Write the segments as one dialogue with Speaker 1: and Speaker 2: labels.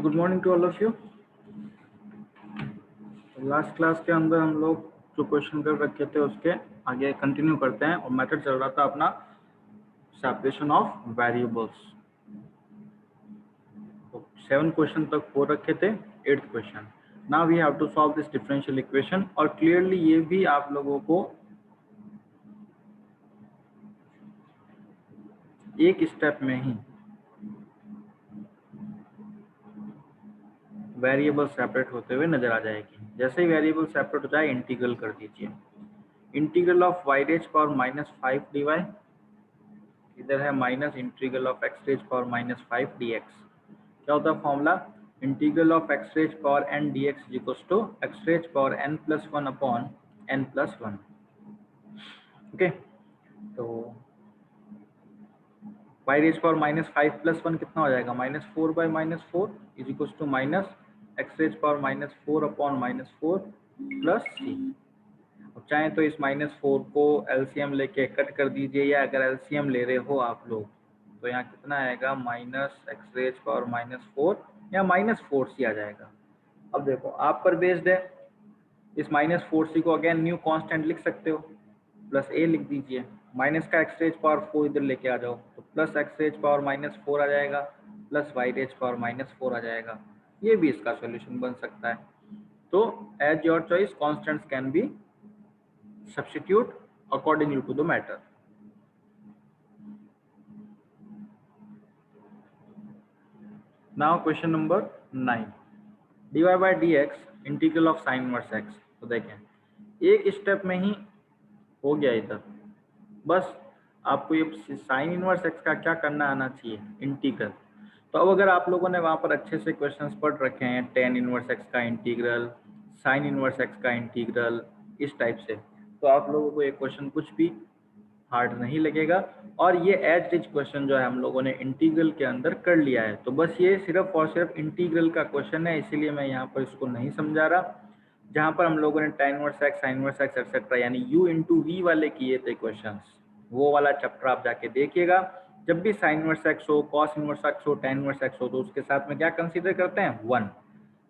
Speaker 1: Good morning to all of you. Last class के अंदर हम लोग जो क्वेश्चन कर रखे थे उसके आगे कंटिन्यू करते हैं और मेथड चल रहा था अपना सेपरेशन ऑफ वेरिएबल्स। तो 7 क्वेश्चन तक हो रखे थे, 8th question. Now we have to solve this differential equation. और क्लियरली ये भी आप लोगों को एक स्टेप में ही वेरिएबल सेपरेट होते हुए नजर आ जाएगी। जैसे ही वेरिएबल सेपरेट हो जाए इंटीग्रल कर दीजिए। Integral of y raise power -5 dy, इधर है minus integral of x raise power -5 dx। क्या होता है formula? Integral of x raise power n dx is equals to x raise power n+1 upon n+1। Okay, तो y raise power -5 + 1 कितना हो जाएगा? -4/-4 is equals to minus x raise power -4 upon -4 plus c। अब चाहे तो इस -4 को LCM लेके कट कर दीजिए, या अगर एलसीएम ले रहे हो आप लोग तो यहाँ कितना आएगा? -x रेज पावर -4 या -4c आ जाएगा। अब देखो आप पर बेस्ड है, इस -4c को अगेन न्यू कांस्टेंट लिख सकते हो, प्लस a लिख दीजिए। माइनस का x रेज पावर 4 इधर लेके आ जाओ तो प्लस x रेज पावर -4 आ जाएगा, प्लस y रेज पावर -4 आ जाएगा। ये भी इसका सॉल्यूशन बन सकता है। तो as your choice, constants can be substitute accordingly to the matter. Now question number 9, dy by dx integral of sine inverse x। तो देखें एक स्टेप में ही हो गया इधर। बस आपको ये साइन इनवर्स x का क्या करना आना चाहिए? इंटीग्रल। तो अब अगर आप लोगों ने वहां पर अच्छे से क्वेश्चंस पढ़ रखे हैं, टेन इनवर्स x का इंटीग्रल, साइन इनवर्स x का इंटीग्रल, इस टाइप से, तो आप लोगों को ये क्वेश्चन कुछ भी हार्ड नहीं लगेगा। और ये एज रिच क्वेश्चन जो है हम लोगों ने इंटीग्रल के अंदर कर लिया है। तो बस ये सिर्फ और सिर्फ इंटीग्रल का क्वेश्चन है, इसीलिए मैं यहाँ पर इसको नहीं समझा रहा। जहाँ पर हम लोगों ने tan inverse x, sin inverse x etcetera यानी u इंटू वी वाले किए थे क्वेश्चंस, वो वाला चैप्टर आप जाके देखिएगा। जब भी साइन इनवर्स x हो, कॉस इनवर्स x हो, tan इनवर्स x हो, तो उसके साथ में क्या कंसीडर करते हैं? 1।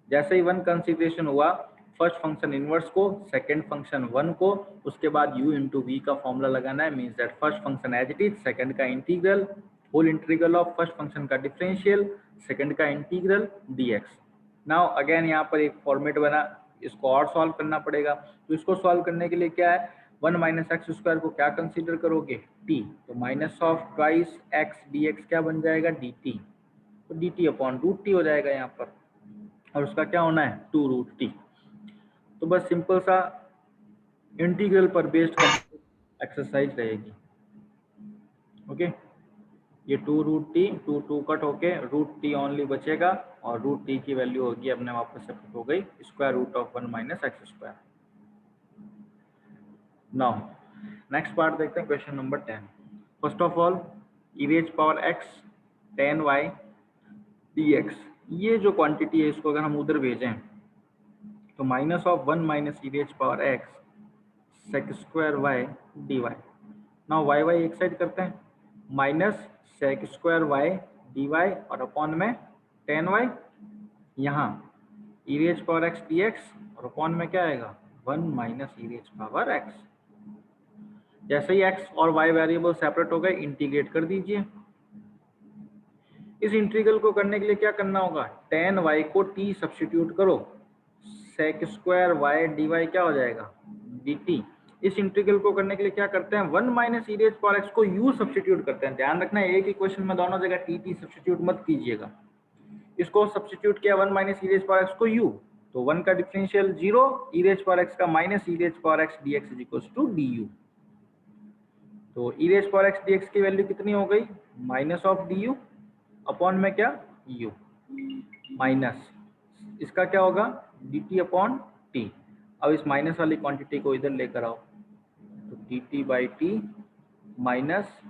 Speaker 1: जैसे ही 1 कंसीडरेशन हुआ, फर्स्ट फंक्शन इनवर्स को, सेकंड फंक्शन 1 को, उसके बाद u इंटू वी का फॉर्मूला लगाना है। Means that first function as it is, second का integral, whole integral of first function का डिफरेंशियल, सेकंड का इंटीग्रल dx। नाउ अगेन यहाँ पर एक फॉर्मेट बना, इसको और सॉल्व करना पड़ेगा। तो इसको सॉल्व करने के लिए क्या है? 1 माइनस एक्स स्क्वायर को क्या कंसीडर करोगे? t। तो minus of twice x dx क्या बन जाएगा? dt। तो dt अपॉन रूट t हो जाएगा यहाँ पर, और उसका क्या होना है? 2√t। तो बस सिंपल सा इंटीग्रल पर बेस्ड एक्सरसाइज रहेगी। ओके, ये 2√t, 2 कट होके √t ओनली बचेगा, और √t की वैल्यू होगी अपने वापस से हो गई square root of 1 minus x square. Now next part देखते हैं, question number 10। First of all e raise power x tan y dx, ये जो क्वांटिटी है इसको अगर हम उधर भेजें तो minus of 1 minus e raise power x sec square y d y. Now y y एक साइड करते हैं, minus sec square y d y और अपॉन में टेन वाई, यहाँ e raise power x d x और upon में क्या आएगा? 1 minus e raise power x. जैसे ही एक्स और वाई वेरिएबल सेपरेट हो गए, इंटीग्रेट कर दीजिए। इस इंटीग्रल को करने के लिए क्या करना होगा? टेन वाई को टी सब्सटीट्यूट करो, sec square y d y क्या हो जाएगा? D T. इस इंटीग्रल को करने के लिए क्या करते हैं? 1 minus e raise power x को यू सब्सटीट्यूट करते हैं। ध्यान रखना है एक ही क्वेश्चन में दोनों जगह टी टी सब्सटीट्यूट मत कीजिएगा। इसको सब्सटीट्यूट किया 1 minus e raise power x को यू, तो 1 का differential 0, e raise power x का minus e raise power x d x is equal to d u. तो e raise power x d x की वैल्यू कितनी हो गई? Minus of d u upon में क्या? u, माइनस इसका क्या होगा? dt upon t। अब इस माइनस वाली क्वांटिटी को इधर लेकर आओ, तो dt by t minus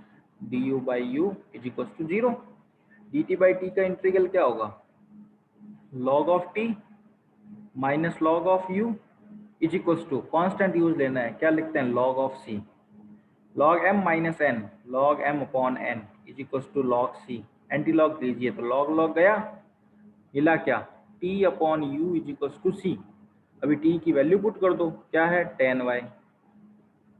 Speaker 1: du by u is equal to 0। dt by t का इंटीग्रल क्या होगा? log of t minus log of u is equal to, constant use लेना है, क्या लिखते हैं? log ऑफ c, log m minus n, log m upon n is equal to log c। Antilog लीजिए तो लॉग लॉग गया, मिला क्या, t upon u is equal to सी। अभी t की वैल्यू पुट कर दो, क्या है tan y,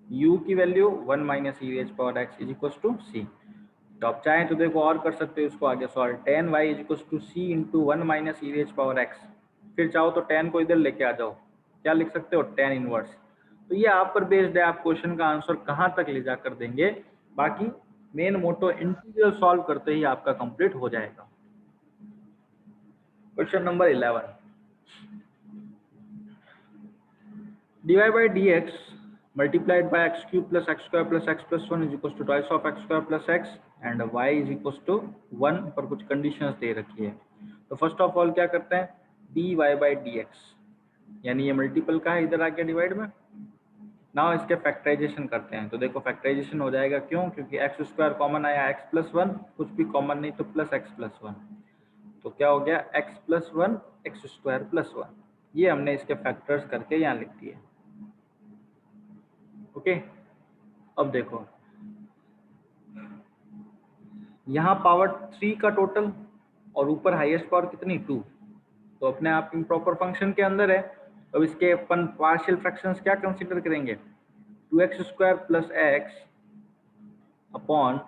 Speaker 1: u की value 1 minus e raise power x is equal to c. तो आप चाहें तो देखो और कर सकते हो इसको आगे solve, tan y is equal to c into 1 minus e raise power x। फिर चाहो तो tan को इधर लेके आ जाओ, क्या लिख सकते हो tan इनवर्स। तो ये आप पर बेस्ड है, आप क्वेश्चन का आंसर कहाँ तक ले जाकर देंगे, बाकी मेन मोटो इंटीग्रल सॉल्व करते ही आपका कंप्लीट हो जाएगा। Question number 11, dy by dx multiplied by x cube plus x square plus x plus 1 is equals to twice of x square plus x and y is equals to 1 पर कुछ conditions दे रखी है। तो first of all क्या करते हैं, dy by dx यानी ये मल्टीपल का है, इधर आ गया डिवाइड में। नाउ इसके फैक्टराइजेशन करते हैं, तो देखो फैक्टराइजेशन हो जाएगा, क्यों, क्योंकि एक्स स्क्वायर कॉमन आया, x प्लस 1 कुछ भी कॉमन नहीं तो प्लस x प्लस 1, तो क्या हो गया x plus 1 x square plus 1। ये हमने इसके फैक्टर्स करके यहाँ लिख दिए। ओके, अब देखो यहाँ पावर 3 का टोटल और ऊपर हाईएस्ट पावर कितनी 2, तो अपने आप इम्प्रॉपर फंक्शन के अंदर है। अब इसके अपन पार्शियल फ्रैक्शंस क्या कंसीडर करेंगे, 2x square plus x upon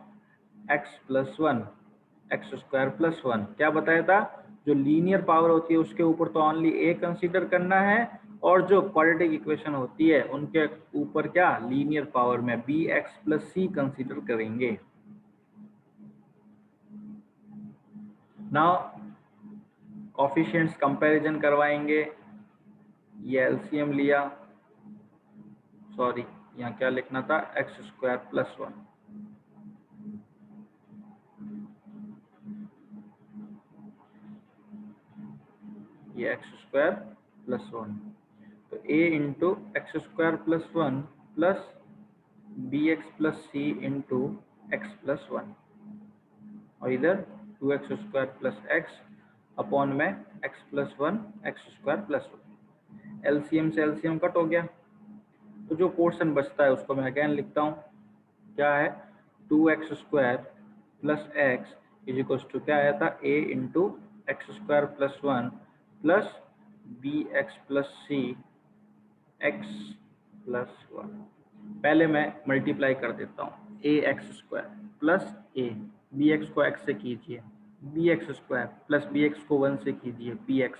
Speaker 1: x plus 1 x square plus 1। क्या बताया था, जो लीनियर पावर होती है उसके ऊपर तो ओनली ए कंसीडर करना है, और जो क्वाड्रेटिक इक्वेशन होती है उनके ऊपर क्या लीनियर पावर में बी एक्स प्लस सी कंसीडर करेंगे। नाउ कोफिशिएंट्स कंपैरिजन करवाएंगे, ये एलसीएम लिया, सॉरी यहाँ क्या लिखना था, एक्स स्क्वायर प्लस 1, ये एक्स स्क्वायर प्लस 1, तो a into x square plus 1 plus b x plus c into x plus 1, और इधर 2x square plus x upon में x plus 1 x square plus 1। LCM से एलसीएम कट हो गया, तो जो पोर्शन बचता है उसको मैं अगेन लिखता हूँ, क्या है 2x square plus x is equal to क्या आया था a into x square plus 1 plus b x plus c x plus 1। पहले मैं मल्टीप्लाई कर देता हूँ, a x square plus a, b x को एक्स से कीजिए b x square plus b x को 1 से कीजिए बी एक्स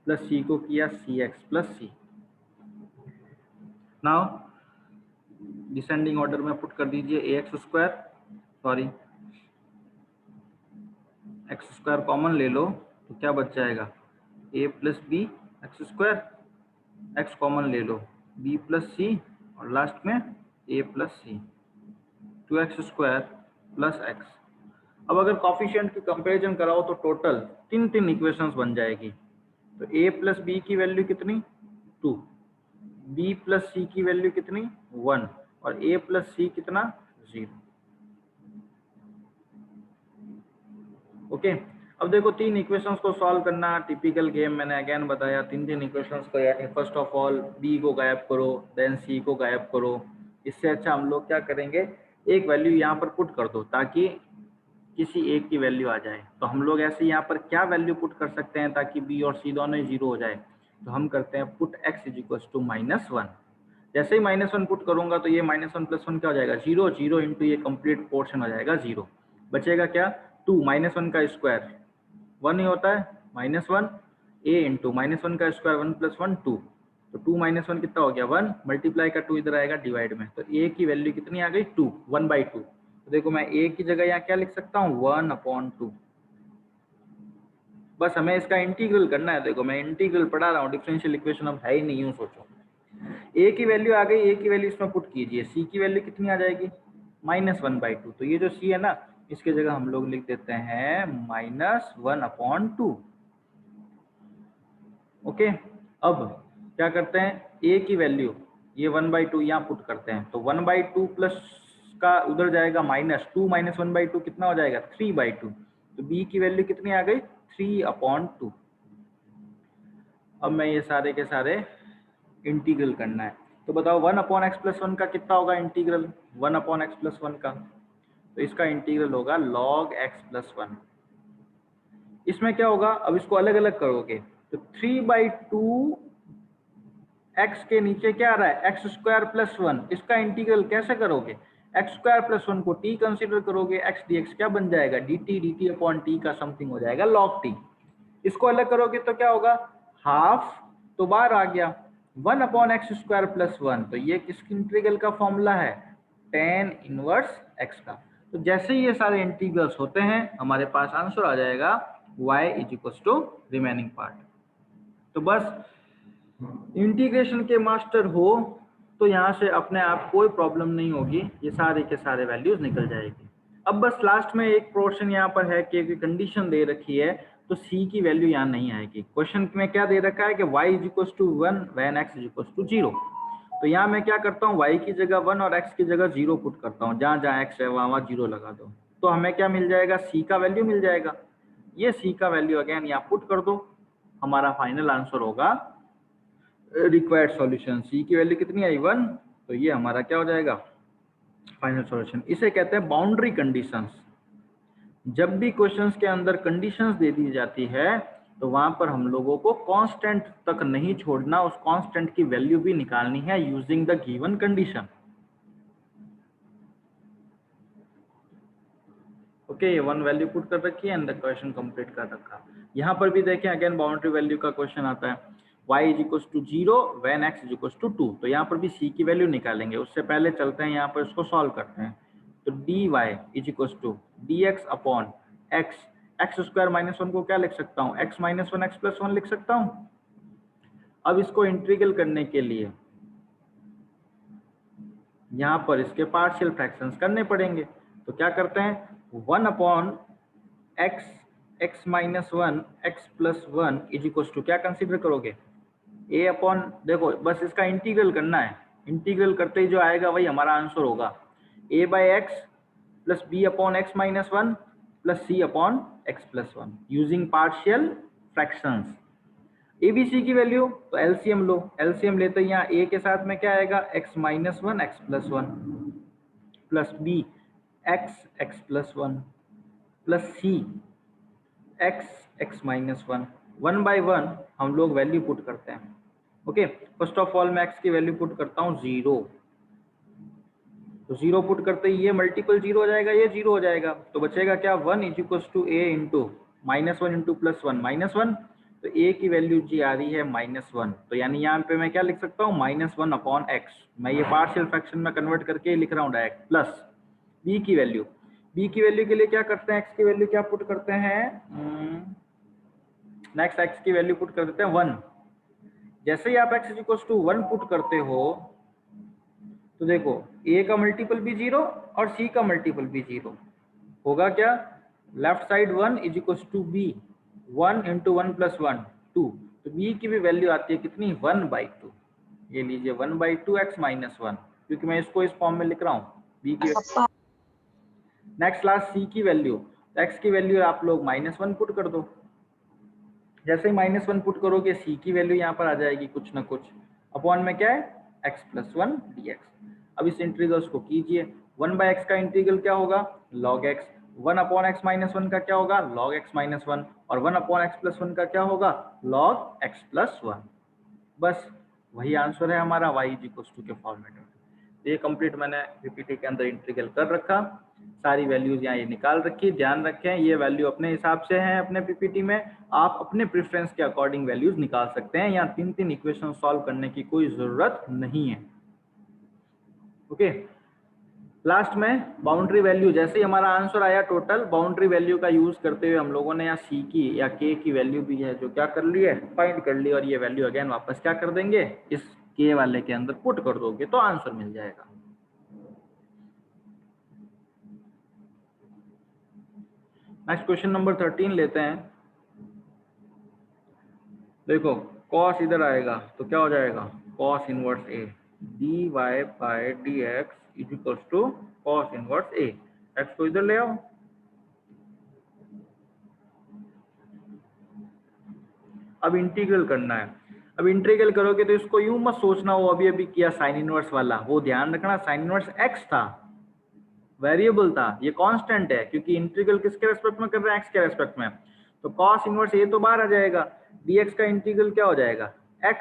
Speaker 1: प्लस सी को किया c x plus c. Now descending order में पुट कर दीजिए a x square, sorry x square common ले लो तो क्या बच जाएगा, a plus b x square, x common ले लो बी प्लस सी, और लास्ट में a plus c, 2x square plus x. अब अगर कॉफिशिएंट की कंपैरिजन कराओ तो टोटल तीन इक्वेशंस बन जाएगी। तो a प्लस बी की वैल्यू कितनी 2, b प्लस सी की वैल्यू कितनी 1, और a प्लस सी कितना 0। ओके, अब देखो तीन इक्वेशंस को सॉल्व करना टिपिकल गेम, मैंने अगेन बताया तीन इक्वेशंस को, यानी फर्स्ट ऑफ ऑल b को गायब करो देन c को गायब करो। इससे अच्छा हम लोग क्या करेंगे, एक वैल्यू यहाँ पर पुट कर दो ताकि किसी एक की वैल्यू आ जाए। तो हम लोग ऐसे यहाँ पर क्या वैल्यू पुट कर सकते हैं ताकि b और c दोनों ही 0 हो जाए, तो हम करते हैं put x is equal to -1। जैसे ही -1 पुट करूंगा तो ये -1 प्लस 1 क्या हो जाएगा 0, 0 इंटू ये कंप्लीट पोर्शन हो जाएगा 0, बचेगा क्या 2, -1 का स्क्वायर 1 ही होता है -1, a इंटू -1 का स्क्वायर 1 प्लस 1 2, तो 2 -1 कितना हो गया 1, मल्टीप्लाई का 2 इधर आएगा डिवाइड में, तो a की वैल्यू कितनी आ गई 2, 1/2। तो देखो मैं a की जगह यहाँ क्या लिख सकता हूँ 1/2। बस हमें इसका इंटीग्रल करना है। देखो मैं इंटीग्रल पढ़ा रहा हूँ, डिफरेंशियल इक्वेशन अब है ही नहीं, यूँ सोचो। a की वैल्यू आ गई, a की वैल्यू इसमें पुट कीजिए, c की वैल्यू कितनी आ जाएगी -1/2। तो ये जो c है ना, इसके जगह हम लोग लिख देते हैं -1/2। ओके, अब क्या करते हैं, a की वैल्यू ये 1/2 यहाँ पुट करते हैं, तो 1/2 प्लस का उधर जाएगा -2 - 1/2 कितना हो जाएगा 3/2। तो b की वैल्यू कितनी आ गई 3/2। अब मैं ये सारे के सारे इंटीग्रल करना है, तो बताओ 1/x प्लस 1 का कितना होगा इंटीग्रल 1/x प्लस 1 का, तो इसका इंटीग्रल होगा log x प्लस 1। इसमें क्या होगा, अब इसको अलग अलग करोगे तो 3/2 x के नीचे क्या आ रहा है एक्स स्क्वायर प्लस 1, इसका इंटीग्रल कैसे करोगे, एक्स स्क्वायर प्लस 1 को t कंसीडर करोगे, x dx क्या बन जाएगा dt अपॉन t का समथिंग हो जाएगा log t। इसको अलग करोगे तो क्या होगा, हाफ तो बाहर आ गया 1 अपॉन एक्स स्क्वायर प्लस 1, तो ये किसकी इंटीग्रल का फॉर्मूला है tan इनवर्स x का। तो जैसे ही ये सारे इंटीग्रल्स होते हैं हमारे पास आंसर आ जाएगा y is equal to remaining part. तो बस इंटीग्रेशन के मास्टर हो तो यहाँ से अपने आप कोई प्रॉब्लम नहीं होगी, ये सारे के सारे वैल्यूज निकल जाएगी। अब बस लास्ट में एक पोर्शन यहाँ पर है कि कंडीशन दे रखी है तो c की वैल्यू यहाँ नहीं आएगी। क्वेश्चन में क्या दे रखा है कि y is equal to 1 when x is equal to 0। तो यहाँ मैं क्या करता हूँ, y की जगह 1 और x की जगह 0 पुट करता हूँ, जहाँ जहाँ x है वहाँ 0 लगा दो, तो हमें क्या मिल जाएगा, c का वैल्यू मिल जाएगा। ये c का वैल्यू अगेन यहाँ पुट कर दो, हमारा फाइनल आंसर होगा रिक्वायर्ड सॉल्यूशन। c की वैल्यू कितनी आई 1, तो ये हमारा क्या हो जाएगा फाइनल सॉल्यूशन। इसे कहते हैं बाउंड्री कंडीशंस। जब भी क्वेश्चंस के अंदर कंडीशंस दे दी जाती है तो वहां पर हम लोगों को कांस्टेंट तक नहीं छोड़ना, उस कांस्टेंट की वैल्यू भी निकालनी है using the given condition. Okay, ये 1 वैल्यू पुट कर रखी है एंड द क्वेश्चन कंप्लीट कर रखा। यहाँ पर भी देखें अगेन बाउंड्री वैल्यू का क्वेश्चन आता है, y is equal to 0 when x is equal to 2। तो यहाँ पर भी c की वैल्यू निकालेंगे, उससे पहले चलते हैं यहाँ पर इसको सॉल्व करते हैं। तो dy is equal to dx upon x, x square minus 1 को क्या लिख सकता हूँ, x माइनस 1 एक्स प्लस 1 लिख सकता हूँ। अब इसको इंटीग्रल करने के लिए यहाँ पर इसके पार्शियल फ्रैक्शंस करने पड़ेंगे। तो क्या करते हैं 1 upon x, x minus 1 x plus 1 is equal to क्या कंसीडर करोगे a अपॉन, देखो बस इसका इंटीग्रल करना है, इंटीग्रल करते ही जो आएगा वही हमारा आंसर होगा, a by x plus b upon x minus 1 plus c upon x plus 1 using partial fractions. A b c की वैल्यू तो एलसीएम लो, एलसीएम लेते ही यहाँ a के साथ में क्या आएगा x minus 1 x plus 1 plus b x x plus 1 plus c x x minus 1, 1 by 1 हम लोग वैल्यू पुट करते हैं। ओके, फर्स्ट ऑफ ऑल मैं x की वैल्यू पुट करता हूँ 0, तो 0 पुट करते ही ये मल्टीपल 0 हो जाएगा, ये 0 हो जाएगा, तो बचेगा क्या 1 is equal to a into minus 1 into plus 1 minus 1, तो a की वैल्यू जी आ रही है माइनस 1, तो यानी यहाँ पे मैं क्या लिख सकता हूँ माइनस 1 अपॉन एक्स, मैं ये पार्शियल फ्रैक्शन में कन्वर्ट करके लिख रहा हूँ डायरेक्ट, प्लस b की वैल्यू, b की वैल्यू के लिए क्या करते हैं x की वैल्यू क्या पुट करते हैं, नेक्स्ट x की वैल्यू पुट कर देते हैं 1। जैसे ही आप x is equal to 1 put करते हो तो देखो a का मल्टीपल भी 0 और c का मल्टीपल भी 0 होगा, क्या left side 1 is equal to b, 1 into 1 plus 1 2, तो b की भी वैल्यू आती है कितनी 1/2, ये लीजिए 1/2 x माइनस 1, क्योंकि मैं इसको इस फॉर्म में लिख रहा हूँ b की। नेक्स्ट लास्ट c की वैल्यू, x की वैल्यू आप लोग -1 पुट कर दो, जैसे ही -1 पुट करोगे c की वैल्यू यहाँ पर आ जाएगी कुछ ना कुछ, अपॉन में क्या है x प्लस 1 dx। अब इस इंटीग्रल्स को कीजिए, 1 बाई एक्स का इंटीग्रल क्या होगा log x, 1 upon x minus 1 का क्या होगा log x माइनस 1, और 1 अपॉन एक्स प्लस 1 का क्या होगा log x प्लस 1। बस वही आंसर है हमारा y इज इक्वल टू के फॉर्मेट में। तो ये कंप्लीट मैंने पीपीटी के अंदर इंटीग्रल कर रखा, सारी वैल्यूज यहाँ ये निकाल रखी, ध्यान रखें ये वैल्यू अपने हिसाब से है अपने पीपीटी में, आप अपने प्रेफरेंस के अकॉर्डिंग वैल्यूज निकाल सकते हैं, यहाँ 3 इक्वेशन सॉल्व करने की कोई जरूरत नहीं है। ओके, लास्ट में बाउंड्री वैल्यू, जैसे ही हमारा आंसर आया टोटल बाउंड्री वैल्यू का यूज करते हुए हम लोगों ने यहाँ सी की या के की वैल्यू भी है जो क्या कर ली है फाइंड कर ली, और ये वैल्यू अगेन वापस क्या कर देंगे इस के वाले के अंदर पुट कर दोगे तो आंसर मिल जाएगा। नेक्स्ट क्वेश्चन नंबर 13 लेते हैं। देखो कॉस इधर आएगा तो क्या हो जाएगा cos inverse A, D Y by D x is equal to cos inverse A, X को इधर ले आओ, अब इंटीग्रल करना है। अब इंटीग्रल करोगे तो इसको यूं मत सोचना वो अभी अभी किया साइन इनवर्स वाला, वो ध्यान रखना साइन इनवर्स एक्स था, वेरिएबल था, ये कांस्टेंट है क्योंकि इंटीग्रल किसके रेस्पेक्ट में कर रहे हैं एक्स के रेस्पेक्ट में। तो cos इनवर्स a तो बाहर आ जाएगा, dx का इंटीग्रल क्या हो जाएगा x,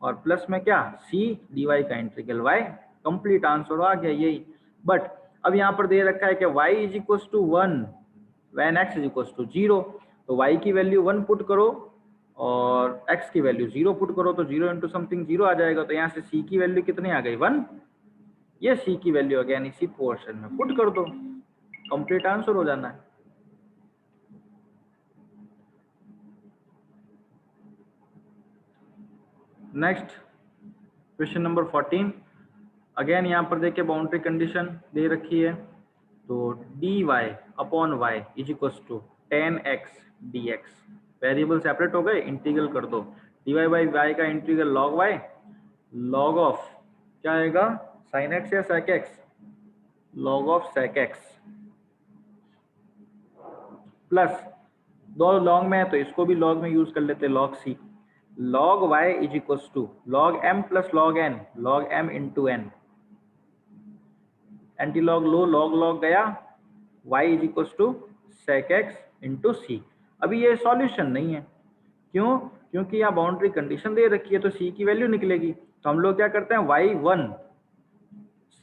Speaker 1: और प्लस में क्या c dy का इंटीग्रल y। कंप्लीट आंसर आ गया यही। बट अब यहाँ पर दे रखा है कि y is equal to 1 when x is equal to 0, तो y की वैल्यू 1 पुट करो और x की वैल्यू 0 पुट करो, तो 0 इंटू समथिंग 0 आ जाएगा। तो यहाँ से c की वैल्यू कितनी आ गई 1, ये c की वैल्यू अगेन इसी पोर्शन में पुट कर दो, कंप्लीट आंसर हो जाना है। नेक्स्ट क्वेश्चन नंबर 14, अगेन यहाँ पर देखिए बाउंड्री कंडीशन दे रखी है, तो dy upon Y is equal to 10x dx, variable separate हो गए, इंटीग्रल कर दो, dy बाई वाई का integral log Y log of क्या आएगा साइन एक्स या sec X, log of sec X, plus दो लॉन्ग में है तो इसको भी लॉग में यूज कर लेते हैं, log c, log y is equal to log m plus log m into n, anti log लो, लॉग लॉग गया, y is equal to sec x into c. अभी ये सॉल्यूशन नहीं है, क्यों? क्योंकि यहाँ बाउंड्री कंडीशन दे रखी है तो c की वैल्यू निकलेगी। तो हम लोग क्या करते हैं y1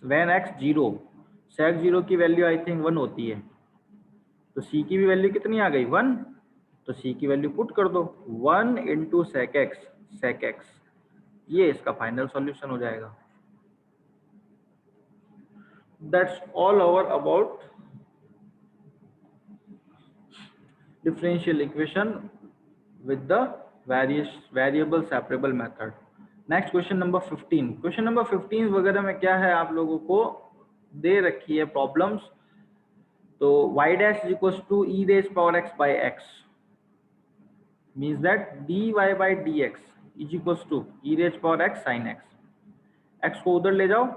Speaker 1: व्हेन x 0, सेक 0 की वैल्यू आई थिंक 1 होती है, तो c की भी वैल्यू कितनी आ गई 1, तो c की वैल्यू पुट कर दो 1 इंटू सेक एक्स, ये इसका फाइनल सॉल्यूशन हो जाएगा। That's all over about differential equation with the variable separable method. Next question number 15, question number 15 वगैरह में क्या है आप लोगों को दे रखी है प्रॉब्लम्स, तो y dash is equal to e raise power x by x means that dy by dx is equal to e raise power x sine x, x को उधर ले जाओ।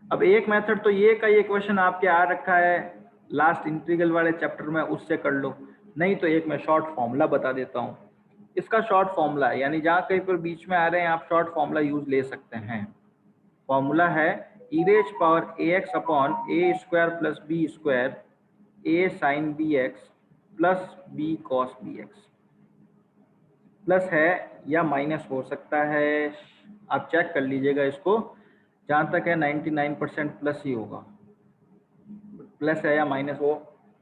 Speaker 1: अब एक मेथड तो ये का ये क्वेश्चन आपके आ रखा है लास्ट इंटीग्रल वाले चैप्टर में, उससे कर लो, नहीं तो एक मैं शॉर्ट फॉर्मूला बता देता हूँ। इसका शॉर्ट फॉर्मूला है, यानी जहाँ कहीं पर बीच में आ रहे हैं आप शॉर्ट फॉर्मूला यूज ले सकते हैं। फॉर्मूला है e raise power ax upon A square plus B square a sine B x plus B cos B x. Plus है या माइनस हो सकता है, आप चेक कर लीजिएगा इसको, जहाँ तक है 99% प्लस ही होगा, प्लस है या माइनस वो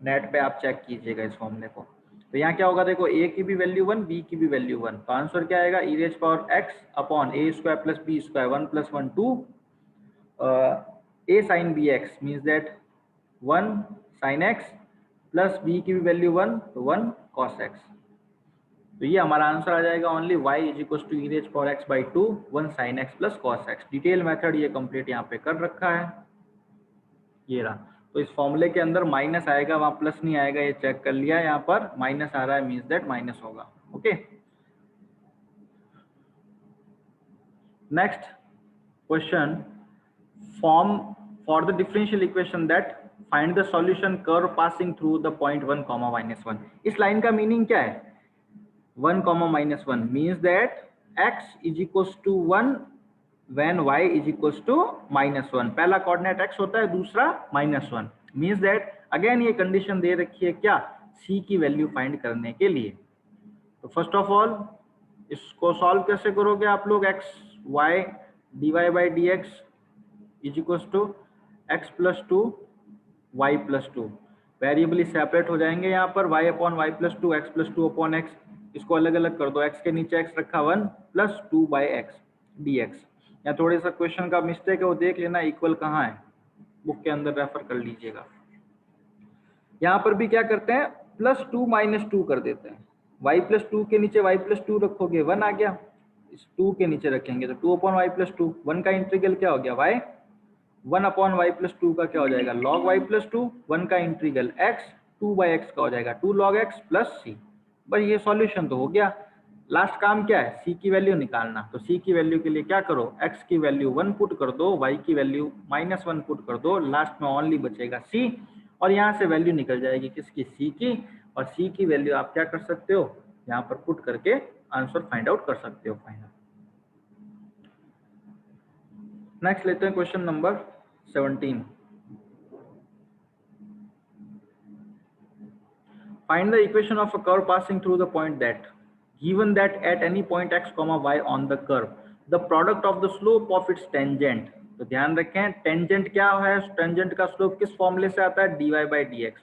Speaker 1: नेट पे आप चेक कीजिएगा इस फॉर्मूले को। तो यहाँ क्या होगा देखो, a की भी वैल्यू 1, b की भी वैल्यू 1, तो आंसर क्या आएगा e raise power x upon A square plus B square 1 plus 1 2 a sine B X means that 1 sine x plus b की भी वैल्यू 1 तो 1 कॉस x। तो ये हमारा आंसर आ जाएगा only y is equal to E raise power x by 2 1 sine x plus cos x। Detail method ये complete यहाँ पे कर रखा है, ये रहा। तो इस फॉर्मूले के अंदर माइनस आएगा, वहां प्लस नहीं आएगा, ये चेक कर लिया, यहाँ पर माइनस आ रहा है मीन्स दैट माइनस होगा। Okay, next question, form for the differential equation that find the solution curve passing through the point 1 comma -1। इस लाइन का मीनिंग क्या है 1 comma -1 means that x is equal to 1 when y is equals to -1, पहला coordinate x होता है, दूसरा -1, means that again ये condition दे रखी है क्या c की वैल्यू फाइंड करने के लिए। तो फर्स्ट ऑफ ऑल इसको सॉल्व कैसे करोगे आप लोग, x y dy by D x is equal to X plus 2 Y plus 2, variables separate हो जाएंगे यहाँ पर, y upon Y plus 2 X plus 2 upon X, इसको अलग अलग कर दो, x के नीचे x रखा 1 plus 2 by x d x. या थोड़े सा क्वेश्चन का मिस्टेक है वो देख लेना, इक्वल कहाँ है बुक के अंदर रेफर कर लीजिएगा। यहाँ पर भी क्या करते हैं प्लस 2 माइनस 2 कर देते हैं, y प्लस 2 के नीचे y प्लस 2 रखोगे 1 आ गया, इस 2 के नीचे रखेंगे तो 2 अपॉन वाई प्लस 2, 1 का इंटीग्रल क्या हो गया y, 1 अपॉन वाई प्लस 2 का क्या हो जाएगा लॉग वाई प्लस 2, 1 का इंटीग्रल x 2 बाई एक्स का हो जाएगा 2 लॉग x प्लस सी। बस ये सॉल्यूशन तो हो गया। लास्ट काम क्या है c की वैल्यू निकालना, तो c की वैल्यू के लिए क्या करो x की वैल्यू 1 पुट कर दो, y की वैल्यू -1 पुट कर दो, लास्ट में ओनली बचेगा c, और यहाँ से वैल्यू निकल जाएगी किसकी c की, और c की वैल्यू आप क्या कर सकते हो यहाँ पर पुट करके आंसर फाइंड आउट कर सकते हो फाइनल। नेक्स्ट लेते हैं question number 17, Find the equation of a curve passing through the point that, given that at any point x, y on the curve, the product of the slope of its tangent. तो ध्यान रखें tangent क्या है, tangent का slope किस फॉर्मूले से आता है, dy by dx,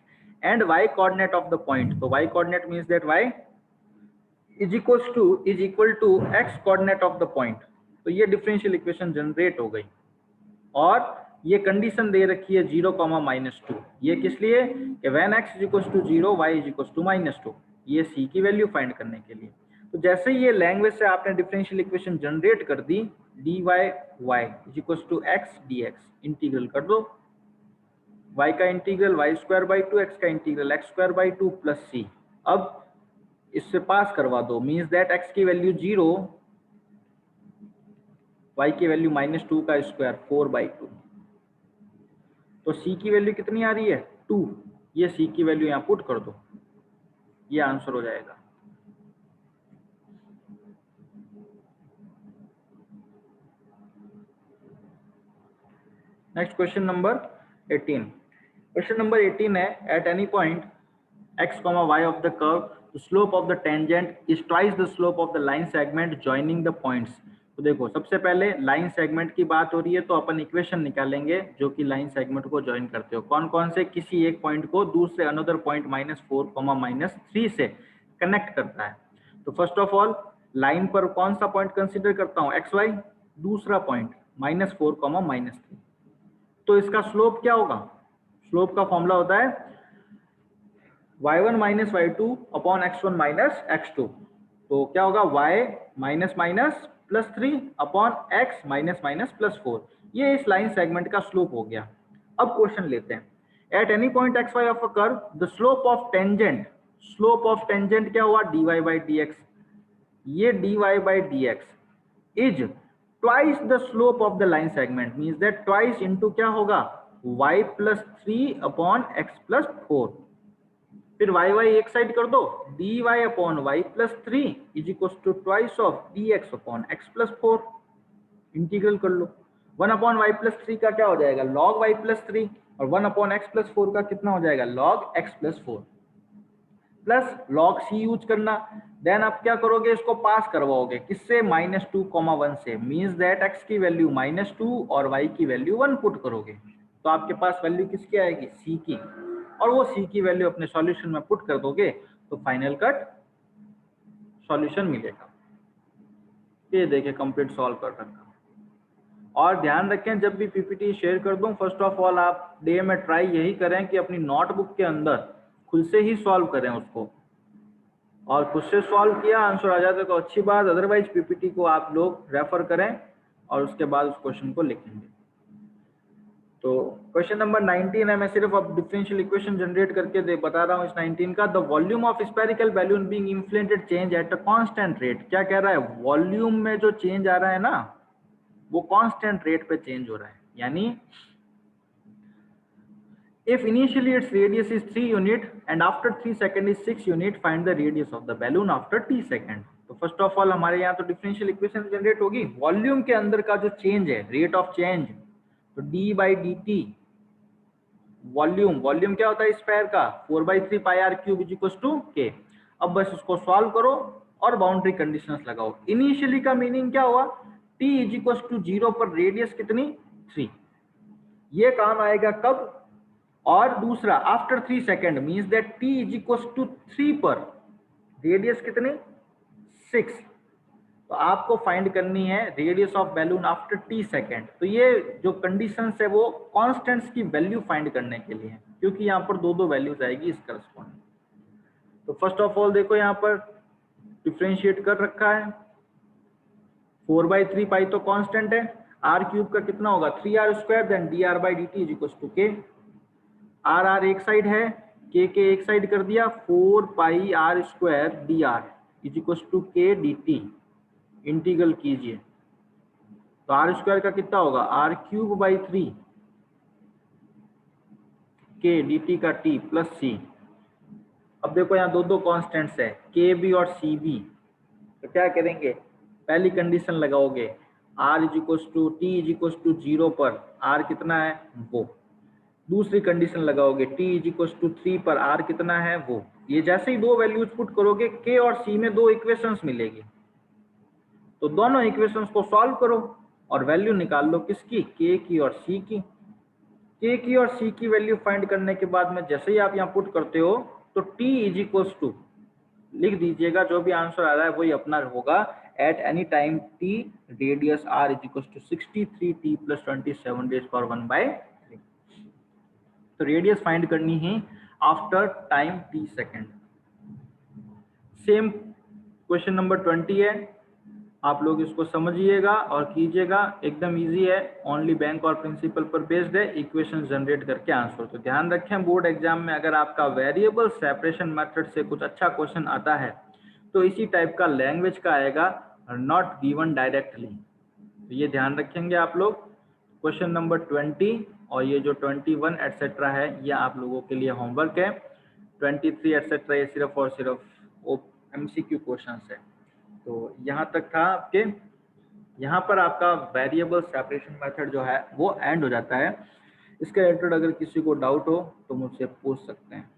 Speaker 1: and y coordinate of the point. तो y coordinate means that y is equal to x coordinate of the point. तो ये डिफरेंशियल इक्वेशन जनरेट हो गई और ये कंडीशन दे रखी है 0, -2। ये किस लिए कि when x is equal to 0 y is equal to -2, ये c की वैल्यू फाइंड करने के लिए। तो जैसे ये लैंग्वेज से आपने डिफरेंशियल इक्वेशन जनरेट कर दी, dy y is equal to x dx, integral कर दो, y का इंटीग्रल y²/2, x का इंटीग्रल x²/2 प्लस c। अब इससे पास करवा दो, मीन्स दैट x की वैल्यू 0, y की वैल्यू -2 का स्क्वायर 4/2। तो c की वैल्यू कितनी आ रही है, 2। ये c की वैल्यू यहाँ पुट कर दो, ये आंसर हो जाएगा। Next question number 18। Question number 18 है, at any point x, y of the curve, the slope of the tangent is twice the slope of the line segment joining the points। तो देखो सबसे पहले लाइन सेगमेंट की बात हो रही है, तो अपन इक्वेशन निकालेंगे जो कि लाइन सेगमेंट को ज्वाइन करते हो। कौन कौन से, किसी एक पॉइंट को दूसरे अनदर पॉइंट -4, -3 से कनेक्ट करता है। तो फर्स्ट ऑफ ऑल लाइन पर कौन सा पॉइंट कंसीडर करता हूँ, XY, दूसरा पॉइंट -4, -3। तो इसका स्लोप क्या होगा, स्लोप का फॉर्मूला होता है y1 - y2 upon x1 - x2। तो क्या होगा, y +3 अपॉन x -+4। ये इस लाइन सेगमेंट का स्लोप हो गया। अब क्वेश्चन लेते हैं, at any point xy of a curve, the slope of tangent, slope of tangent क्या हुआ, dy by dx। ये dy by dx is twice the slope of the line segment, means that twice into क्या होगा, y +3 upon x +4। फिर y एक side कर दो, dy अपॉन y +3 is equal to twice of dx upon x +4। Integral कर लो, 1 upon y +3 का क्या हो जाएगा, log y +3, और 1 अपॉन x +4 का कितना हो जाएगा, log x +4, plus log c use करना। देन आप क्या करोगे, इसको पास करवाओगे किससे, -2, 1 से, मींस दैट x की वैल्यू -2 और y की वैल्यू 1 पुट करोगे, तो आपके पास वैल्यू किसकी आएगी, c की, और वो c की वैल्यू अपने सॉल्यूशन में पुट कर दोगे तो फाइनल कट सॉल्यूशन मिलेगा। ये देखिए कंप्लीट सॉल्व कर रखा। और ध्यान रखें जब भी पीपीटी शेयर कर दूं, फर्स्ट ऑफ ऑल आप डे में ट्राई यही करें कि अपनी नोटबुक के अंदर खुद से ही सॉल्व करें उसको, और खुद से सॉल्व किया आंसर आ जाता तो अच्छी बात, अदरवाइज पीपीटी को आप लोग रेफर करें और उसके बाद उस क्वेश्चन को लिखेंगे। तो क्वेश्चन नंबर 19 है, मैं सिर्फ अब डिफरेंशियल इक्वेशन जनरेट करके बता रहा हूँ इस 19 का। The volume of spherical balloon being inflated change at a constant rate. क्या कह रहा है, वॉल्यूम में जो चेंज आ रहा है ना, वो कांस्टेंट रेट पे चेंज हो रहा है। यानी if initially its radius is 3 unit and after 3 second is 6 unit, find the radius of the balloon after t second। तो फर्स्ट ऑफ ऑल हमारे यहाँ तो डिफरेंशियल इक्वेशन जनरेट होगी, वॉल्यूम के अंदर का जो चेंज है, रेट ऑफ चेंज, तो d by dt वॉल्यूम क्या होता है स्फेयर का, 4/3 pi r cube is equal to k। अब बस उसको सॉल्व करो और बाउंड्री कंडीशंस लगाओ। इनिशियली का मीनिंग क्या हुआ, t इज इक्वल टू 0 पर रेडियस कितनी, 3। ये काम आएगा कब, और दूसरा after 3 second, means that t is equal to 3 पर रेडियस कितनी, 6। तो आपको फाइंड करनी है radius of balloon after t second. तो ये जो कंडीशंस है वो कांस्टेंट्स की वैल्यू फाइंड करने के लिए है, क्योंकि यहाँ पर दो वैल्यूज आएगी इस करस्पॉन्डिंग। तो फर्स्ट ऑफ ऑल देखो यहाँ पर डिफरेंशिएट कर रखा है, 4/3 पाई तो कांस्टेंट है, r क्यूब का कितना होगा 3r², then dr by dt is equal to k। r एक साइड है, k एक साइड कर दिया, 4 pi r² dr is equal to k dt। Integral कीजिए तो r² का कितना होगा, r³/3 k dt का t प्लस c। अब देखो यहाँ दो कांस्टेंट्स है, k भी और c भी, तो क्या करेंगे, पहली कंडीशन लगाओगे, r is equal to t is equal to 0 पर r कितना है वो। दूसरी कंडीशन लगाओगे, t इज इक्वल टू 3 पर r कितना है वो। ये जैसे ही दो वैल्यूज पुट करोगे के और सी में दो इक्वेशंस मिलेगी, तो दोनों इक्वेशंस को सॉल्व करो और वैल्यू निकाल लो किसकी, के की और सी की। के की और सी की वैल्यू फाइंड करने के बाद में जैसे ही आप यहाँ पुट करते हो तो टी इज इक्वल्स टू लिख दीजिएगा, जो भी आंसर आ रहा है वही अपना होगा। At any time T radius R is equals to 63 टी प्लस 27 रेज पावर 1/3। तो रेडियस फाइंड करनी है after time T second. Same question number 20 है, आप लोग इसको समझिएगा और कीजिएगा, एकदम इजी है, ओनली बैंक और प्रिंसिपल पर बेस्ड है, इक्वेशन जनरेट करके आंसर। तो ध्यान रखें बोर्ड एग्जाम में अगर आपका वेरिएबल सेपरेशन मेथड से कुछ अच्छा क्वेश्चन आता है तो इसी टाइप का लैंग्वेज का आएगा, नॉट गिवन डायरेक्टली। तो ये ध्यान रखेंगे आप लोग। क्वेश्चन नंबर 20 और ये जो 21 एटसेट्रा है ये आप लोगों के लिए होमवर्क है। 23 एटसेट्रा ये सिर्फ और सिर्फ MCQ क्वेश्चन है। तो यहाँ तक था आपके, यहाँ पर आपका वेरिएबल सेपरेशन मेथड जो है वो एंड हो जाता है। इसके रिलेटेड अगर किसी को डाउट हो तो मुझसे पूछ सकते हैं।